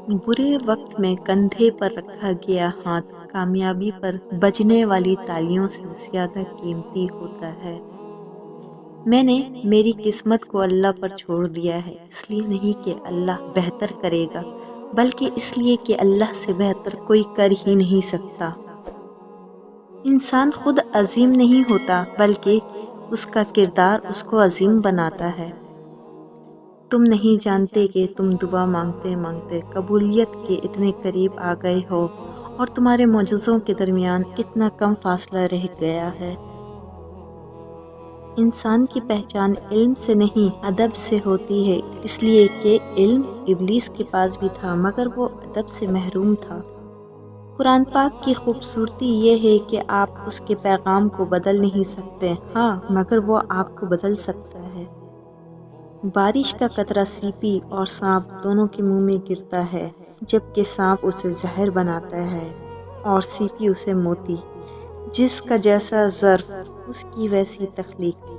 برے وقت میں کندھے پر رکھا گیا ہاتھ کامیابی پر بجنے والی تالیوں سے زیادہ قیمتی ہوتا ہے۔ میں نے میری قسمت کو اللہ پر چھوڑ دیا ہے، اس لیے نہیں کہ اللہ بہتر کرے گا، بلکہ اس لیے کہ اللہ سے بہتر کوئی کر ہی نہیں سکتا۔ انسان خود عظیم نہیں ہوتا، بلکہ اس کا کردار اس کو عظیم بناتا ہے۔ تم نہیں جانتے کہ تم دعا مانگتے مانگتے قبولیت کے اتنے قریب آ گئے ہو اور تمہارے معجزوں کے درمیان کتنا کم فاصلہ رہ گیا ہے۔ انسان کی پہچان علم سے نہیں ادب سے ہوتی ہے، اس لیے کہ علم ابلیس کے پاس بھی تھا مگر وہ ادب سے محروم تھا۔ قرآن پاک کی خوبصورتی یہ ہے کہ آپ اس کے پیغام کو بدل نہیں سکتے، ہاں مگر وہ آپ کو بدل سکتا ہے۔ بارش کا قطرہ سیپی اور سانپ دونوں کے منہ میں گرتا ہے، جبکہ سانپ اسے زہر بناتا ہے اور سیپی اسے موتی۔ جس کا جیسا ظرف اس کی ویسی تخلیق۔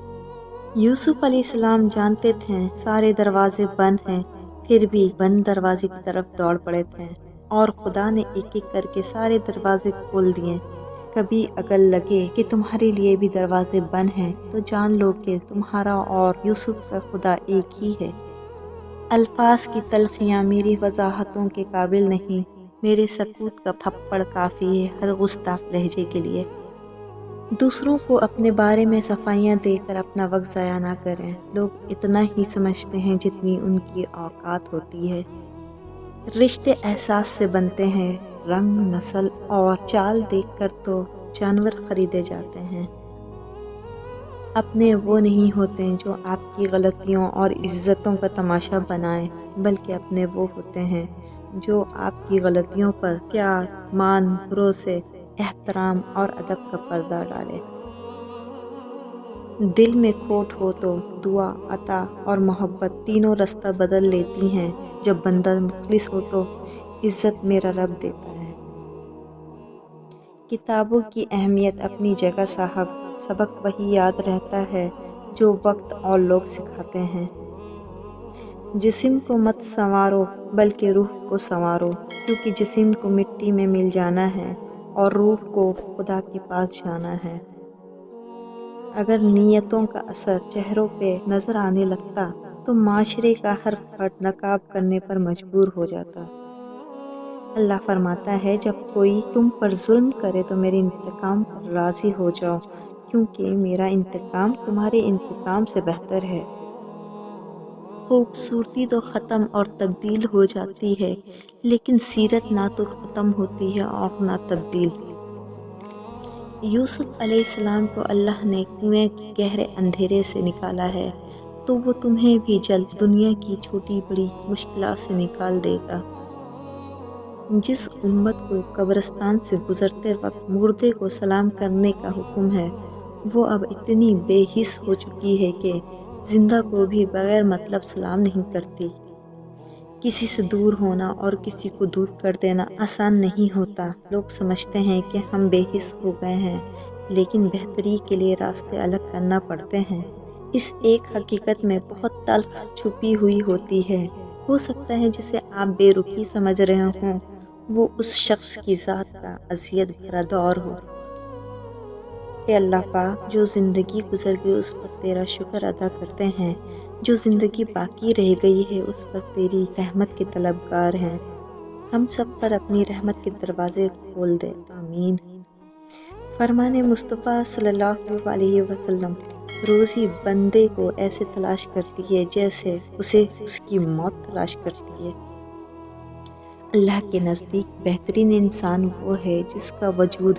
یوسف علیہ السلام جانتے تھے سارے دروازے بند ہیں، پھر بھی بند دروازے کی طرف دوڑ پڑے تھے اور خدا نے ایک ایک کر کے سارے دروازے کھول دیے۔ کبھی اگر لگے کہ تمہارے لیے بھی دروازے بند ہیں تو جان لو کہ تمہارا اور یوسف کا خدا ایک ہی ہے۔ الفاظ کی تلخیاں میری وضاحتوں کے قابل نہیں، میرے سکوت کا تھپڑ کافی ہے ہر گستاخ لہجے کے لیے۔ دوسروں کو اپنے بارے میں صفائیاں دے کر اپنا وقت ضائع نہ کریں، لوگ اتنا ہی سمجھتے ہیں جتنی ان کی اوقات ہوتی ہے۔ رشتے احساس سے بنتے ہیں، رنگ، نسل اور چال دیکھ کر تو جانور خریدے جاتے ہیں۔ اپنے وہ نہیں ہوتے جو آپ کی غلطیوں اور عزتوں کا تماشا بنائیں، بلکہ اپنے وہ ہوتے ہیں جو آپ کی غلطیوں پر پیار، مان، بھروسے، احترام اور ادب کا پردہ ڈالے۔ دل میں کھوٹ ہو تو دعا، عطا اور محبت تینوں رستہ بدل لیتی ہیں۔ جب بندہ مخلص ہو تو عزت میرا رب دیتا ہے۔ کتابوں کی اہمیت اپنی جگہ صاحب، سبق وہی یاد رہتا ہے جو وقت اور لوگ سکھاتے ہیں۔ جسم کو مت سنوارو بلکہ روح کو سنوارو، کیونکہ جسم کو مٹی میں مل جانا ہے اور روح کو خدا کے پاس جانا ہے۔ اگر نیتوں کا اثر چہروں پہ نظر آنے لگتا تو معاشرے کا ہر فرد نقاب کرنے پر مجبور ہو جاتا۔ اللہ فرماتا ہے جب کوئی تم پر ظلم کرے تو میرے انتقام پر راضی ہو جاؤ، کیونکہ میرا انتقام تمہارے انتقام سے بہتر ہے۔ خوبصورتی تو ختم اور تبدیل ہو جاتی ہے، لیکن سیرت نہ تو ختم ہوتی ہے اور نہ تبدیل۔ یوسف علیہ السلام کو اللہ نے کنویں کے گہرے اندھیرے سے نکالا ہے، تو وہ تمہیں بھی جلد دنیا کی چھوٹی بڑی مشکلات سے نکال دے گا۔ جس امت کو قبرستان سے گزرتے وقت مردے کو سلام کرنے کا حکم ہے، وہ اب اتنی بے حس ہو چکی ہے کہ زندہ کو بھی بغیر مطلب سلام نہیں کرتی۔ کسی سے دور ہونا اور کسی کو دور کر دینا آسان نہیں ہوتا۔ لوگ سمجھتے ہیں کہ ہم بے حس ہو گئے ہیں، لیکن بہتری کے لیے راستے الگ کرنا پڑتے ہیں۔ اس ایک حقیقت میں بہت تلخ چھپی ہوئی ہوتی ہے۔ ہو سکتا ہے جسے آپ بے رخی سمجھ رہے ہوں وہ اس شخص کی ذات کا اذیت بھرا دور ہو۔ اے اللہ پاک، جو زندگی گزر گئی اس پر تیرا شکر ادا کرتے ہیں، جو زندگی باقی رہ گئی ہے اس پر تیری رحمت کے طلبگار ہیں۔ ہم سب پر اپنی رحمت کے دروازے کھول دے، آمین۔ فرمان مصطفیٰ صلی اللہ علیہ وسلم، روزی بندے کو ایسے تلاش کرتی ہے جیسے اسے اس کی موت تلاش کرتی ہے۔ اللہ کے نزدیک بہترین انسان وہ ہے جس کا وجود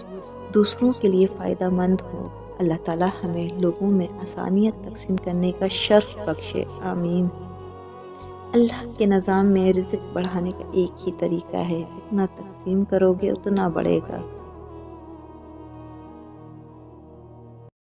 دوسروں کے لیے فائدہ مند ہو۔ اللہ تعالی ہمیں لوگوں میں آسانیت تقسیم کرنے کا شرف بخشے، آمین۔ اللہ کے نظام میں رزق بڑھانے کا ایک ہی طریقہ ہے، جتنا تقسیم کرو گے اتنا بڑھے گا۔